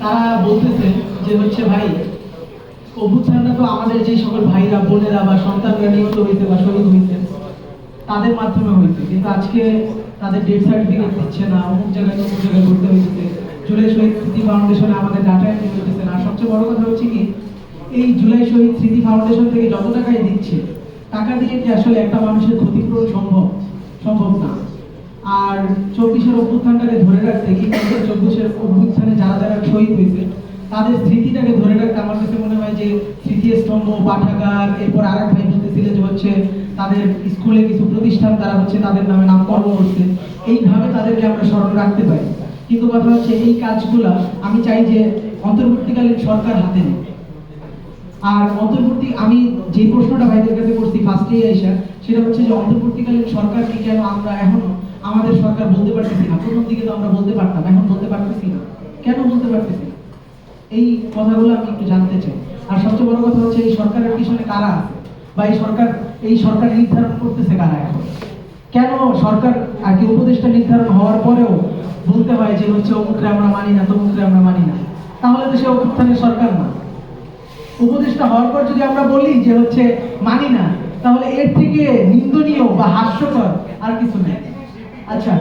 তারা বলতেছে যে হচ্ছে ভাই অভ্যুত্থানটা তো আমাদের যে সকল ভাইরা বোনেরা বা সন্তানরা নিহত হয়েছে বা শহীদ হয়েছে তাদের মাধ্যমে হয়েছে, কিন্তু আজকে তাদের ডেথ সার্টিফিকেট দিচ্ছে না, অমুক জায়গায় অমুক জায়গায় করতে হয়েছে, জুলাই শহীদ স্মৃতি ফাউন্ডেশনে আমাদের ডাটা এন্ট্রি হইতেছে না। সবচেয়ে বড় কথা হচ্ছে কি, এই জুলাই শহীদ স্মৃতি ফাউন্ডেশন থেকে যত টাকাই দিচ্ছে, টাকা দিয়ে কি আসলে একটা মানুষের ক্ষতিপূরণ সম্ভব না। আর 24-এর অভ্যুত্থানটাকে ধরে রাখতে কি 24-এর অভ্যুত্থানে যারা যারা শহীদ হয়েছে তাদের স্মৃতিটাকে ধরে রাখতে আমার কাছে মনে হয় যে স্মৃতিস্তম্ভ, পাঠাগার, এরপর আর এক ভাই বলতেছিলেন যে হচ্ছে তাদের স্কুলে কিছু প্রতিষ্ঠান তারা হচ্ছে তাদের নামে নামকরণ করছে, এইভাবে তাদেরকে আমরা স্মরণ রাখতে পারি। কিন্তু কথা হচ্ছে এই কাজগুলা আমি চাই যে অন্তর্বর্তীকালীন সরকার হাতে নেই। আর আমি যে প্রশ্নটা ভাইদের কাছে করছি ফার্স্টেই আইসা, সেটা হচ্ছে যে অন্তর্বর্তীকালীন সরকারকে কেন আমরা এখন আমাদের সরকার বলতে পারতেছি না? প্রথম দিকে তো আমরা বলতে পারতাম, এখন বলতে পারতেছি না, কেন বলতে পারতেছি না? এই কথাগুলো আমি একটু জানতে চাই। আর সবচেয়ে বড় কথা হচ্ছে এই সরকারের পিছনে কারা আছে, বা এই সরকার নির্ধারণ করতেছে কারা? এখন কেন সরকার আর কি উপদেষ্টা নির্ধারণ হওয়ার পরেও বলতে হয় যে হচ্ছে অমুকরে আমরা মানি না, তমুকরে আমরা মানি না? তাহলে তো সে অভ্যুত্থানের সরকার না। উপদেষ্টা হওয়ার পর যদি আমরা বলি যে হচ্ছে মানি না, তাহলে এর থেকে নিন্দনীয় বা হাস্যকর আর কিছু নেই। আচ্ছা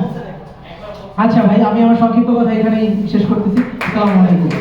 আচ্ছা ভাই, আমি আমার সংক্ষিপ্ত কথা এখানেই শেষ করতেছি। আসসালামু আলাইকুম।